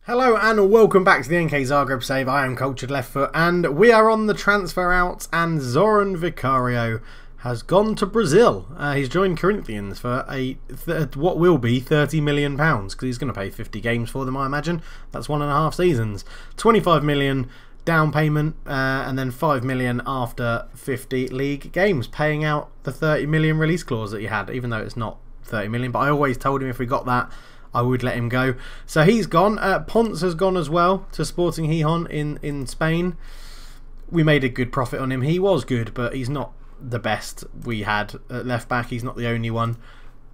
Hello and welcome back to the NK Zagreb save. I am Cultured Left Foot and we are on the transfer out, and Zoran Vicario has gone to Brazil. He's joined Corinthians for what will be £30 million because he's going to pay 50 games for them, I imagine. That's 1.5 seasons. 25 million down payment and then 5 million after 50 league games, paying out the 30 million release clause that he had, even though it's not 30 million. But I always told him if we got that, I would let him go. So he's gone. Ponce has gone as well to Sporting Gijón in Spain. We made a good profit on him. He was good, but he's not the best we had at left back. He's not the only one.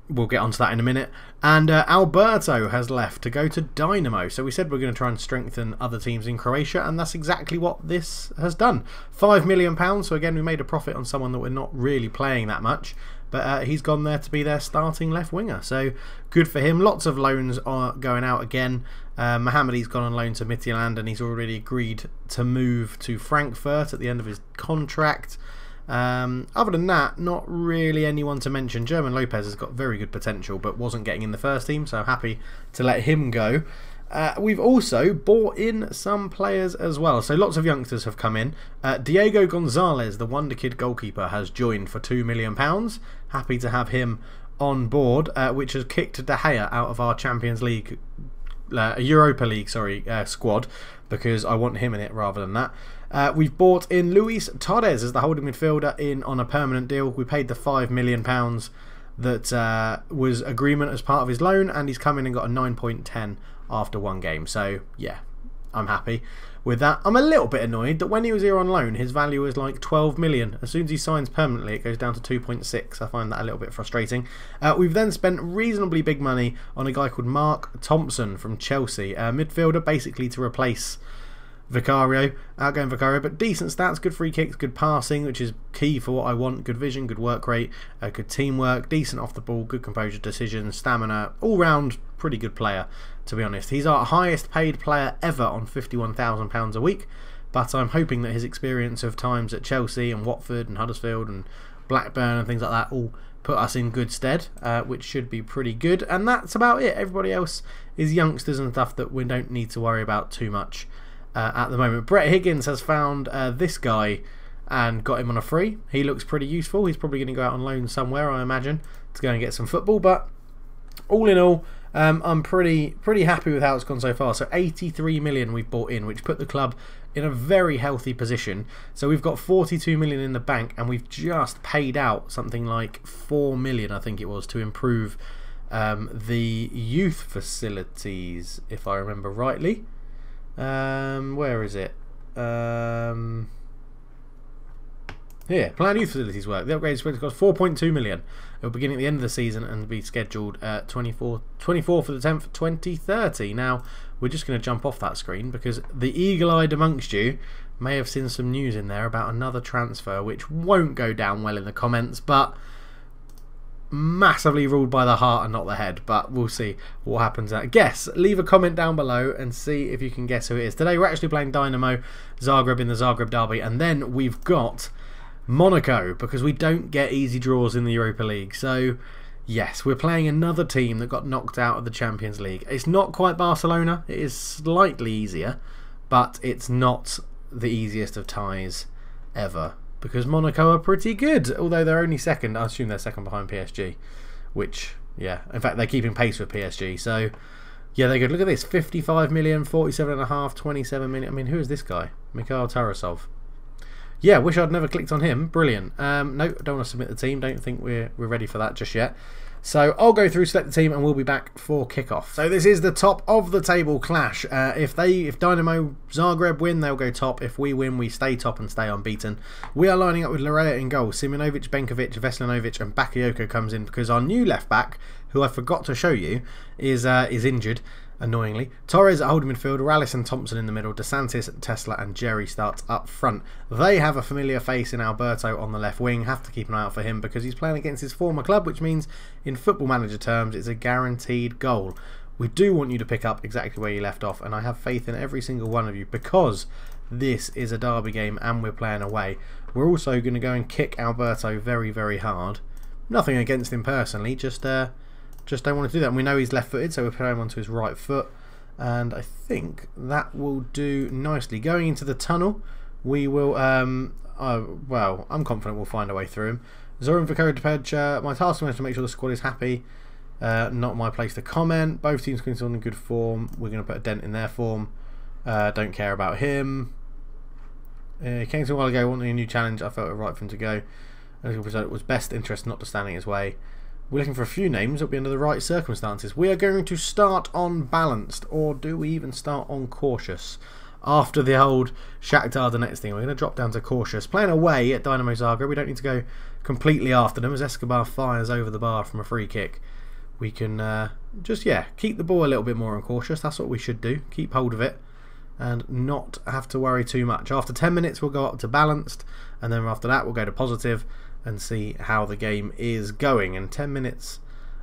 We'll get onto that in a minute. And Alberto has left to go to Dynamo. So we said we're going to try and strengthen other teams in Croatia, and that's exactly what this has done. £5 million. So again, we made a profit on someone that we're not really playing that much. But he's gone there to be their starting left winger. So good for him. Lots of loans are going out again. Mohammedy's gone on loan to Midtjylland, and he's already agreed to move to Frankfurt at the end of his contract. Other than that, not really anyone to mention. German Lopez has got very good potential but wasn't getting in the first team, so happy to let him go. We've also bought in some players as well, so lots of youngsters have come in. Diego Gonzalez, the wonder kid goalkeeper, has joined for £2 million. Happy to have him on board, which has kicked De Gea out of our Champions League, Europa League, squad, because I want him in it rather than that. We've bought in Luis Torres as the holding midfielder on a permanent deal. We paid the £5 million that was agreement as part of his loan, and he's come in and got a 9.10 after one game. So yeah, I'm happy with that. I'm a little bit annoyed that when he was here on loan, his value was like 12 million. As soon as he signs permanently, it goes down to 2.6. I find that a little bit frustrating. We've then spent reasonably big money on a guy called Mark Thompson from Chelsea, midfielder, basically to replace Vicario, outgoing Vicario, but decent stats, good free kicks, good passing, which is key for what I want, good vision, good work rate, good teamwork, decent off the ball, good composure, decisions, stamina, all round pretty good player, to be honest. He's our highest paid player ever on £51,000 a week, but I'm hoping that his experience of times at Chelsea and Watford and Huddersfield and Blackburn and things like that all put us in good stead, which should be pretty good. And that's about it. Everybody else is youngsters and stuff that we don't need to worry about too much at the moment. Brett Higgins has found this guy and got him on a free. He looks pretty useful. He's probably going to go out on loan somewhere, I imagine, to go and get some football. But all in all, I'm pretty happy with how it's gone so far. So 83 million we've bought in, which put the club in a very healthy position. So we've got 42 million in the bank, and we've just paid out something like 4 million, I think it was, to improve the youth facilities, if I remember rightly. Where is it? Here, planned youth facilities work. The upgrade is supposed to cost 4.2 million. It will begin at the end of the season and be scheduled 24th of the 10th, 2030. Now, we're just going to jump off that screen because the eagle-eyed amongst you may have seen some news in there about another transfer, which won't go down well in the comments, but massively ruled by the heart and not the head. But we'll see what happens. Guess, leave a comment down below and see if you can guess who it is. Today we're actually playing Dynamo Zagreb in the Zagreb derby, and then we've got Monaco, because we don't get easy draws in the Europa League. So yes, we're playing another team that got knocked out of the Champions League. It's not quite Barcelona. It is slightly easier, but it's not the easiest of ties ever, because Monaco are pretty good, although they're only second. I assume they're second behind PSG, which, yeah, in fact, they're keeping pace with PSG. So, yeah, they're good. Look at this, 55 million, 47.5, 27 million. I mean, who is this guy? Mikhail Tarasov. Yeah, wish I'd never clicked on him. Brilliant. No, don't want to submit the team. Don't think we're ready for that just yet. So I'll go through, select the team, and we'll be back for kickoff. So this is the top of the table clash. If Dynamo Zagreb win, they'll go top. If we win, we stay top and stay unbeaten. We are lining up with Larea in goal. Simonovic, Benkovic, Veslinovic, and Bakayoko comes in because our new left back, who I forgot to show you, is injured. Annoyingly, Torres at holding midfield, Rallis and Thompson in the middle, DeSantis, Tesla and Jerry starts up front. They have a familiar face in Alberto on the left wing. Have to keep an eye out for him because he's playing against his former club, which means in Football Manager terms it's a guaranteed goal. We do want you to pick up exactly where you left off, and I have faith in every single one of you because this is a derby game and we're playing away. We're also going to go and kick Alberto very, very hard. Nothing against him personally, just don't want to do that. And we know he's left-footed, so we're putting him onto his right foot. And I think that will do nicely. Going into the tunnel, we will, well, I'm confident we'll find our way through him. Zoran Vicario, my task is to make sure the squad is happy. Not my place to comment. Both teams are still in good form. We're going to put a dent in their form. Don't care about him. He came to a while ago wanting a new challenge. I felt it right for him to go. It was best interest not to stand in his way. We're looking for a few names that will be under the right circumstances. We are going to start on balanced, or do we even start on cautious? After the old Shakhtar Donetsk thing, we're going to drop down to cautious. Playing away at Dynamo Zagreb, we don't need to go completely after them as Escobar fires over the bar from a free kick. We can just, yeah, keep the ball a little bit more on cautious. That's what we should do. Keep hold of it and not have to worry too much. After 10 minutes, we'll go up to balanced, and then after that, we'll go to positive and see how the game is going. And 10 minutes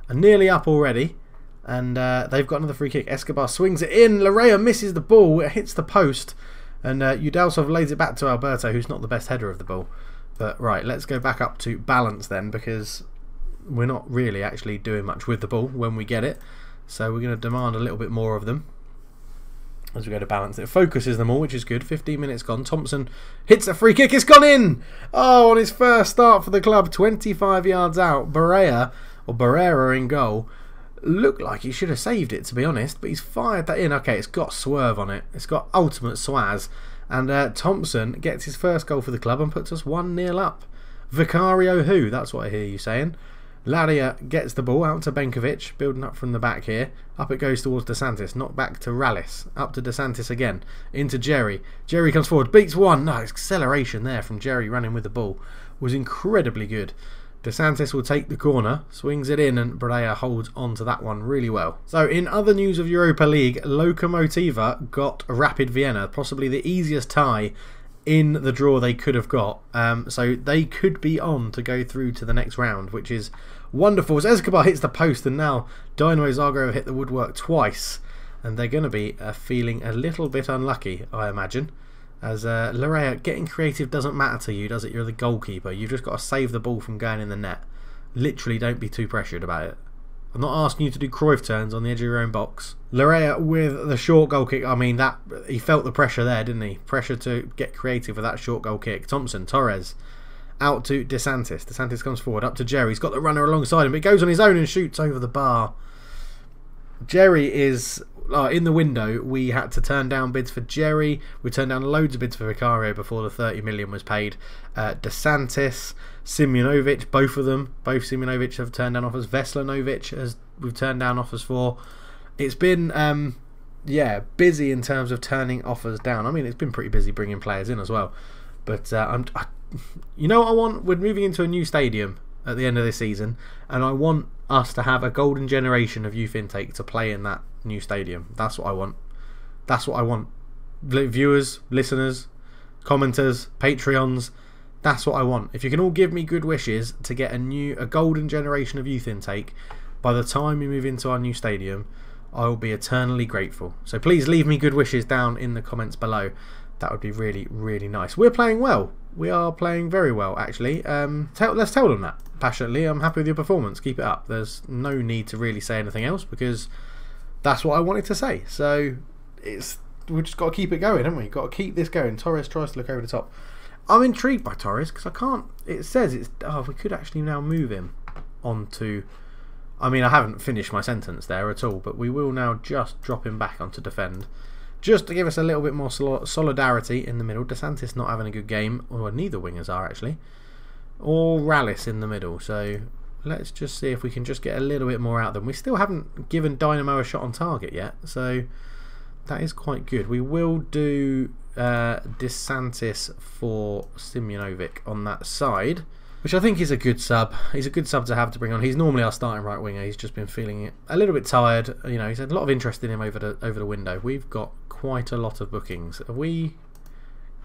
are nearly up already, and they've got another free kick. Escobar swings it in. Larrea misses the ball. It hits the post, and Udalsov lays it back to Alberto, who's not the best header of the ball. But right, let's go back up to balance then, because we're not really actually doing much with the ball when we get it. So we're going to demand a little bit more of them as we go to balance. It focuses them all, which is good. 15 minutes gone. Thompson hits a free kick. It's gone in! Oh, on his first start for the club, 25 yards out. Barrera in goal. Looked like he should have saved it, to be honest, but he's fired that in. Okay, it's got swerve on it. It's got ultimate swaz. And Thompson gets his first goal for the club and puts us 1-0 up. Vicario who? That's what I hear you saying. Laria gets the ball out to Benkovic, building up from the back here. Up it goes towards DeSantis, not back to Rallis. Up to DeSantis again, into Jerry. Jerry comes forward, beats one. No, acceleration there from Jerry running with the ball was incredibly good. DeSantis will take the corner, swings it in, and Brea holds on to that one really well. So in other news of Europa League, Lokomotiva got Rapid Vienna, possibly the easiest tie in the draw they could have got. So they could be on to go through to the next round, which is wonderful. As Escobar hits the post, and now Dynamo Zagreb have hit the woodwork twice, and they're going to be feeling a little bit unlucky, I imagine. As Larrea, getting creative doesn't matter to you, does it? You're the goalkeeper. You've just got to save the ball from going in the net. Literally, don't be too pressured about it. I'm not asking you to do Cruyff turns on the edge of your own box. Larrea with the short goal kick. I mean, that he felt the pressure there, didn't he? Pressure to get creative with that short goal kick. Thompson, Torres, out to DeSantis. DeSantis comes forward, up to Jerry. He's got the runner alongside him, but he goes on his own and shoots over the bar. Jerry is in the window. We had to turn down bids for Jerry. We turned down loads of bids for Vicario before the 30 million was paid. DeSantis, Simjonovic, both of them. Both Simjonovic have turned down offers. Veslanovic has we've turned down offers for. It's been yeah, busy in terms of turning offers down. I mean, it's been pretty busy bringing players in as well. But you know what I want? We're moving into a new stadium at the end of this season, and I want us to have a golden generation of youth intake to play in that new stadium. That's what I want. That's what I want. Viewers, listeners, commenters, Patreons. That's what I want. If you can all give me good wishes to get a golden generation of youth intake by the time we move into our new stadium, I will be eternally grateful. So please leave me good wishes down in the comments below. That would be really, really nice. We're playing well. We are playing very well, actually. Let's tell them that passionately. I'm happy with your performance. Keep it up. There's no need to really say anything else because that's what I wanted to say. So we've just got to keep it going, haven't we? Got to keep this going. Torres tries to look over the top. I'm intrigued by Torres because I can't. It says it's. Oh, we could actually now move him onto. I mean, I haven't finished my sentence there at all, but we will now just drop him back onto defend. Just to give us a little bit more solidarity in the middle. DeSantis not having a good game. Well, neither wingers are actually. Or Rallis in the middle. So let's just see if we can just get a little bit more out of them. We still haven't given Dynamo a shot on target yet. So that is quite good. We will do DeSantis for Simjonovic on that side, which I think is a good sub. He's a good sub to have to bring on. He's normally our starting right winger. He's just been feeling it a little bit tired. You know, he's had a lot of interest in him over the window. We've got quite a lot of bookings. We're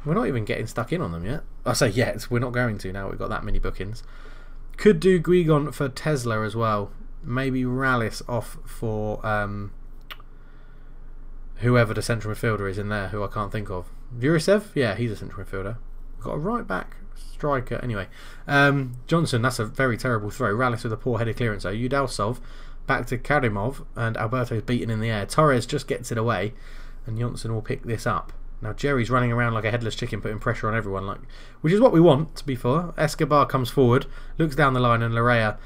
not even getting stuck in on them yet. I say yet. We're not going to now. We've got that many bookings. Could do Guigon for Tesla as well. Maybe Rallis off for whoever the central midfielder is in there, who I can't think of. Vurisev? Yeah, he's a central midfielder. We've got a right back striker. Anyway, Johnson, that's a very terrible throw. Rallis with a poor headed clearance. So Udalsov Back to Karimov, and Alberto's beaten in the air. Torres just gets it away, and Johnson will pick this up. Now Jerry's running around like a headless chicken, putting pressure on everyone, which is what we want, to be fair. Escobar comes forward, looks down the line, and Larrea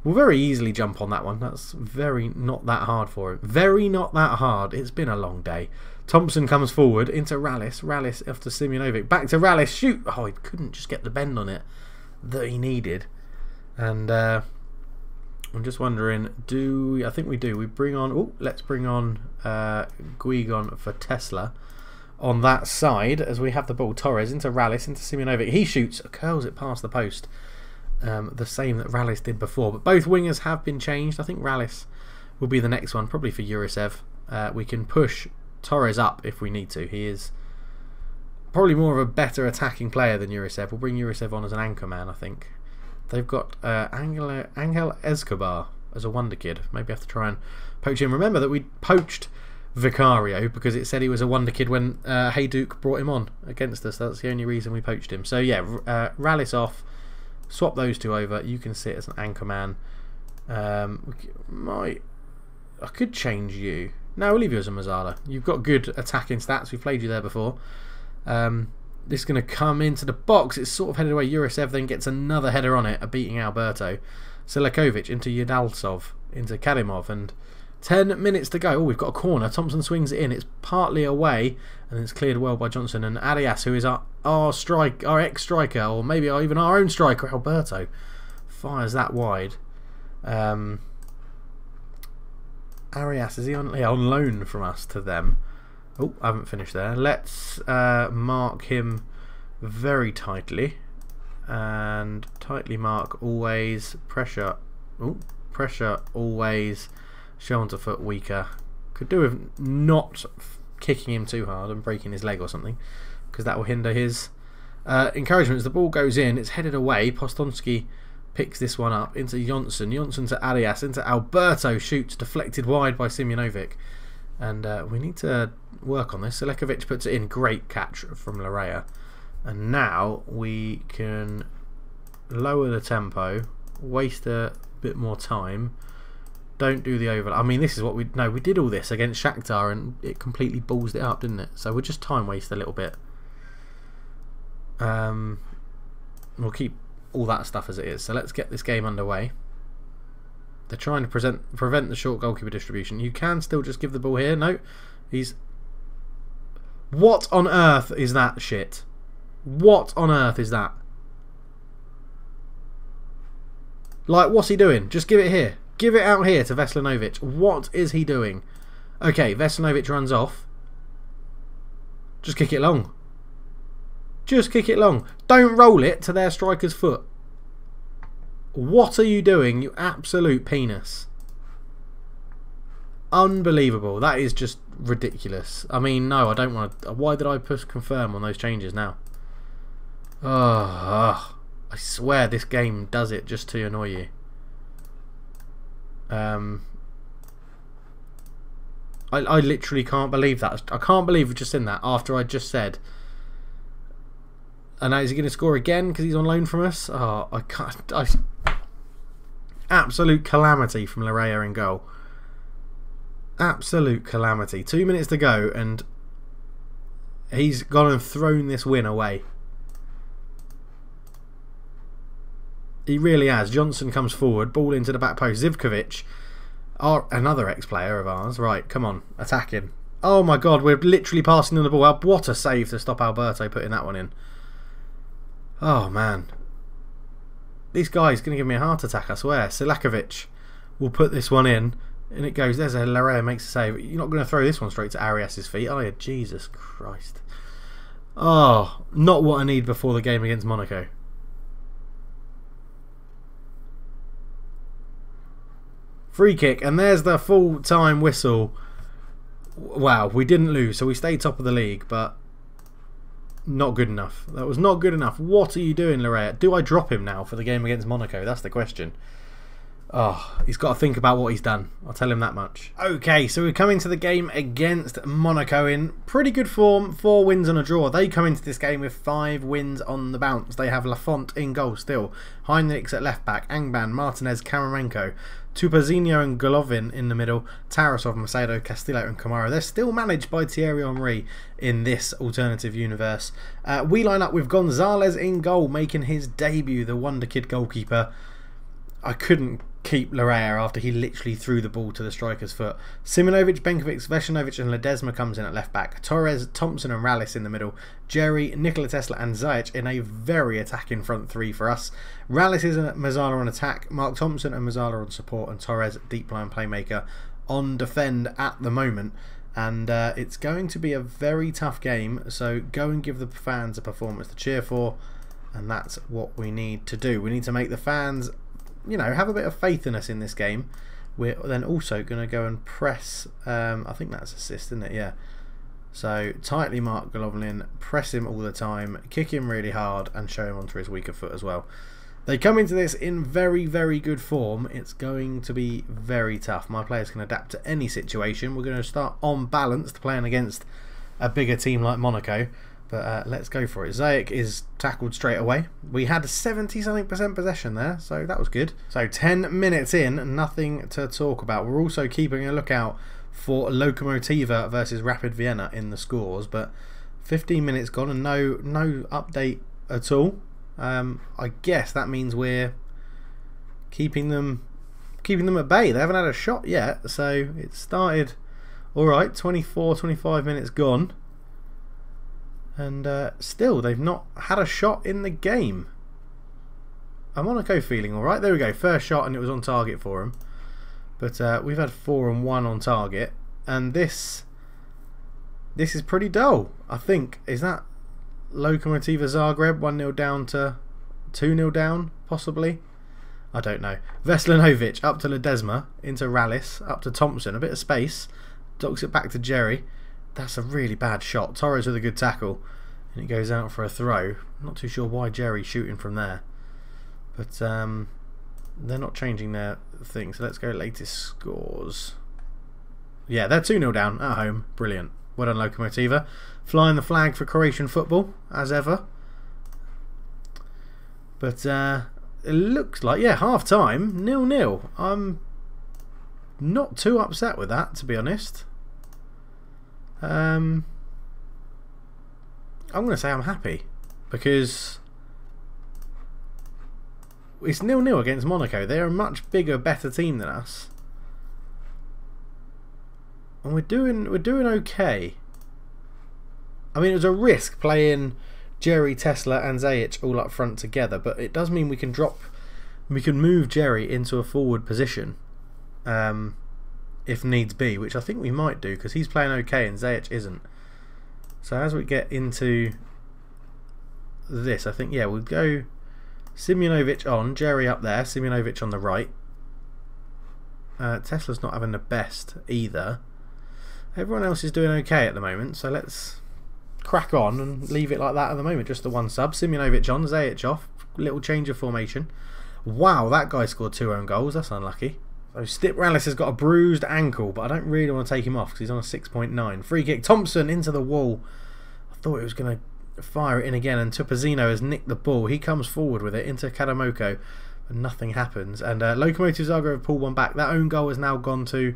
will very easily jump on that one. That's very not that hard for him. Very not that hard. It's been a long day. Thompson comes forward into Rallis. Rallis after Simunovic. Back to Rallis. Shoot! Oh, he couldn't just get the bend on it that he needed. And I'm just wondering, I think we do. We bring on... Oh, let's bring on Guigon for Tesla on that side as we have the ball. Torres into Rallis, into Simunovic. He shoots, curls it past the post. The same that Rallis did before. But both wingers have been changed. I think Rallis will be the next one, probably for Urisev. We can push Torres up if we need to. He is probably more of a better attacking player than Urisev. We'll bring Urisev on as an anchor man, I think. They've got Angel Escobar as a wonder kid. Maybe I have to try and poach him. Remember that we poached Vicario because it said he was a wonder kid when Hayduk brought him on against us. That's the only reason we poached him. So yeah, Rallis off. Swap those two over. You can sit as an anchor man. I could change you. No, we'll leave you as a Mazzala. You've got good attacking stats. We've played you there before. This is going to come into the box. It's sort of headed away. Urisev then gets another header on it, beating Alberto. Selakovic into Yudaltsov, into Karimov, and 10 minutes to go. Oh, we've got a corner. Thompson swings it in. It's partly away, and it's cleared well by Johnson. And Arias, who is our ex-striker, or maybe even our own striker, Alberto, fires that wide. Arias, is he on loan from us to them? Oh, I haven't finished there. Let's mark him very tightly. And tightly mark always. Pressure. Oh, pressure always. Shoulder foot weaker. Could do with not kicking him too hard and breaking his leg or something, because that will hinder his encouragement. As the ball goes in, it's headed away. Postonski picks this one up into Johnson. Johnson to Arias, into Alberto. Shoots, deflected wide by Simunovic. And we need to work on this. Selekovic puts it in. Great catch from Larrea. And now we can lower the tempo, waste a bit more time. Don't do the overlap. I mean, this is what we did all this against Shakhtar and it completely ballsed it up, didn't it? So we'll just time waste a little bit. We'll keep all that stuff as it is. So let's get this game underway. They're trying to prevent the short goalkeeper distribution. You can still just give the ball here. No, he's... What on earth is that shit? What on earth is that? Like, what's he doing? Just give it here. Give it out here to Veselinovic. What is he doing? Okay, Veselinovic runs off. Just kick it long. Just kick it long. Don't roll it to their striker's foot. What are you doing, you absolute penis? Unbelievable. That is just ridiculous. I mean, no, I don't want to... Why did I push confirm on those changes now? Oh, I swear this game does it just to annoy you. I literally can't believe that. I can't believe we've just seen that after I just said. And now is he going to score again because he's on loan from us? Oh, I can't. Absolute calamity from Larrea in goal. Absolute calamity. 2 minutes to go and he's gone and thrown this win away. He really has. Johnson comes forward, ball into the back post. Zivkovic, another ex-player of ours. Right, come on, attacking. Oh my god, we're literally passing on the ball. What a save to stop Alberto putting that one in. Oh man. This guy's going to give me a heart attack, I swear. Selakovic will put this one in, and it goes. There's a Larrea makes a save. You're not going to throw this one straight to Arias' feet, are you? Jesus Christ. Oh, not what I need before the game against Monaco. Free kick, and there's the full-time whistle. Wow, we didn't lose, so we stayed top of the league, but not good enough. That was not good enough. What are you doing, Larrea? Do I drop him now for the game against Monaco? That's the question. Oh, he's got to think about what he's done. I'll tell him that much. Okay, so we're coming to the game against Monaco in pretty good form. 4 wins and a draw. They come into this game with 5 wins on the bounce. They have Lafont in goal still. Heinrichs at left back. Angban, Martinez, Karamenko. Tupazinho and Golovin in the middle. Tarasov, Macedo, Castillo and Kamara. They're still managed by Thierry Henry in this alternative universe. We line up with Gonzalez in goal, making his debut, the wonder kid goalkeeper. I couldn't keep Larrea after he literally threw the ball to the striker's foot. Simonovic, Benkovic, Vesinovic and Ledesma comes in at left back. Torres, Thompson and Rallis in the middle. Jerry, Nikola Tesla and Zajic in a very attacking front 3 for us. Rallis is Mazzala on attack. Mark Thompson and Mazzala on support. And Torres, deep line playmaker, on defend at the moment. And it's going to be a very tough game. So go and give the fans a performance to cheer for. And that's what we need to do. We need to make the fans, you know, have a bit of faith in us in this game. We're then also going to go and press, I think that's assist, isn't it? Yeah. So tightly mark Golovin, press him all the time, kick him really hard and show him onto his weaker foot as well. They come into this in very, very good form. It's going to be very tough. My players can adapt to any situation. We're going to start on balanced, playing against a bigger team like Monaco. But let's go for it. Zajic is tackled straight away. We had 70-something% possession there, so that was good. So 10 minutes in, nothing to talk about. We're also keeping a lookout for Lokomotiva versus Rapid Vienna in the scores, but 15 minutes gone and no update at all. I guess that means we're keeping them at bay. They haven't had a shot yet, so it started alright. 24-25 minutes gone. And still, they've not had a shot in the game. Are Monaco feeling alright? There we go. First shot and it was on target for them. But we've had 4 and 1 on target. And this is pretty dull, I think. Is that Lokomotiva Zagreb 1-0 down to 2-0 down, possibly? I don't know. Veslinovic up to Ledesma, into Rallis, up to Thompson. A bit of space. Docks it back to Jerry. That's a really bad shot. Torres with a good tackle. And it goes out for a throw. Not too sure why Jerry's shooting from there. But they're not changing their thing. So let's go latest scores. Yeah, they're 2-0 down at home. Brilliant. Well done, Lokomotiva. Flying the flag for Croatian football, as ever. But it looks like, yeah, half time, 0-0. I'm not too upset with that, to be honest. I'm going to say I'm happy because it's 0-0 against Monaco. They're a much bigger, better team than us, and we're doing okay. I mean, it was a risk playing Jerry, Tesla, and Zajic all up front together, but it does mean we can move Jerry into a forward position. If needs be, which I think we might do because he's playing okay and Zajic isn't. So as we get into this, I think, yeah, we'll go Simonovic on, Jerry up there, Simonovic on the right. Tesla's not having the best either. Everyone else is doing okay at the moment, so let's crack on and leave it like that at the moment. Just the one sub. Simonovic on, Zajic off. Little change of formation. Wow, that guy scored 2 own goals. That's unlucky. So Stip Rallis has got a bruised ankle, but I don't really want to take him off because he's on a 6.9. Free kick, Thompson into the wall. I thought it was going to fire it in again, and Tupazinho has nicked the ball. He comes forward with it into Karamenko, but nothing happens. And Lokomotiv Zagreb pulled one back. That own goal has now gone to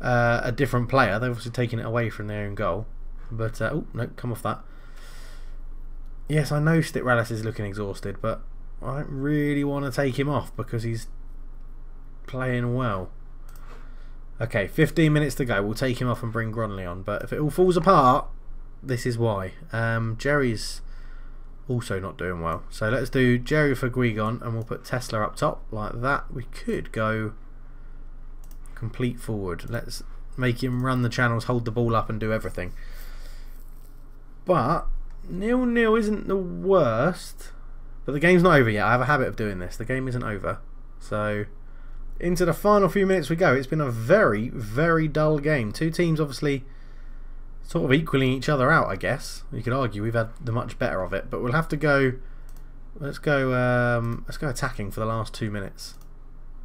a different player. They've obviously taken it away from their own goal. But, oh, no, come off that. Yes, I know Stip Rallis is looking exhausted, but I don't really want to take him off because he's playing well. Okay, 15 minutes to go. We'll take him off and bring Gronley on. But if it all falls apart, this is why. Jerry's also not doing well. So let's do Jerry for Guigon and we'll put Tesla up top like that. We could go complete forward. Let's make him run the channels, hold the ball up and do everything. But 0-0 isn't the worst. But the game's not over yet. I have a habit of doing this. The game isn't over. So into the final few minutes we go. It's been a very, very dull game. Two teams obviously sort of equaling each other out, I guess. You could argue we've had the much better of it. But we'll have to go... Let's go attacking for the last 2 minutes.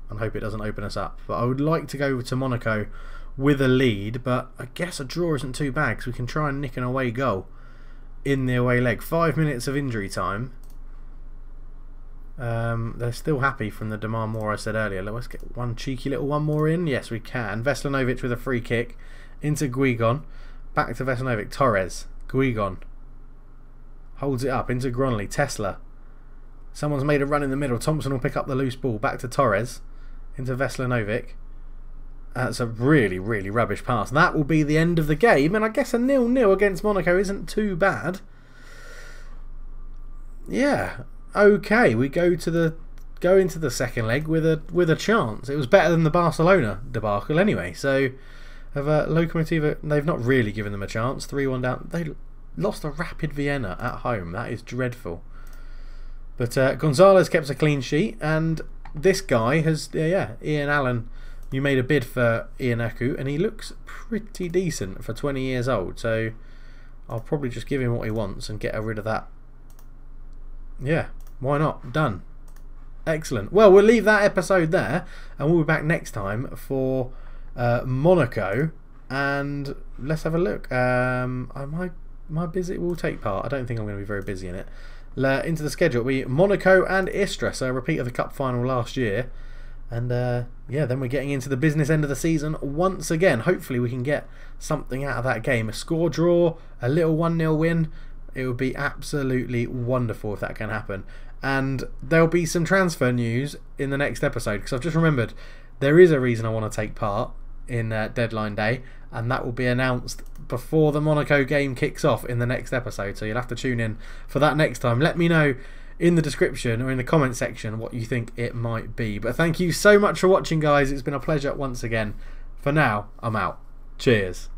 and hope it doesn't open us up. But I would like to go to Monaco with a lead, but I guess a draw isn't too bad because we can try and nick an away goal in the away leg. 5 minutes of injury time. They're still happy from the demand more I said earlier. Let's get one cheeky little one more in. Yes, we can. Veslanovic with a free kick into Guigon. Back to Veslanovic. Torres. Guigon. Holds it up into Gronley. Tesla. Someone's made a run in the middle. Thompson will pick up the loose ball. Back to Torres. Into Veslanovic. That's a really, really rubbish pass. That will be the end of the game. And I guess a 0-0 against Monaco isn't too bad. Yeah. Okay, we go into the second leg with a chance. It was better than the Barcelona debacle anyway. So, have Lokomotiva, they've not really given them a chance. 3-1 down. They lost to Rapid Vienna at home. That is dreadful. But Gonzalez kept a clean sheet, and this guy has, Ian Allen. You made a bid for Ian Eku, and he looks pretty decent for 20 years old. So, I'll probably just give him what he wants and get rid of that. Yeah. Why not? Done. Excellent. Well, we'll leave that episode there, and we'll be back next time for Monaco, and let's have a look. My busy will take part. I don't think I'm going to be very busy in it. Into the schedule, it'll be Monaco and Istra, so a repeat of the cup final last year, and yeah, then we're getting into the business end of the season once again. Hopefully we can get something out of that game, a score draw, a little 1-0 win. It would be absolutely wonderful if that can happen. And there'll be some transfer news in the next episode, because I've just remembered there is a reason I want to take part in deadline day, and that will be announced before the Monaco game kicks off in the next episode. So you'll have to tune in for that next time. Let me know in the description or in the comment section what you think it might be. But thank you so much for watching, guys. It's been a pleasure once again. For now, I'm out. Cheers.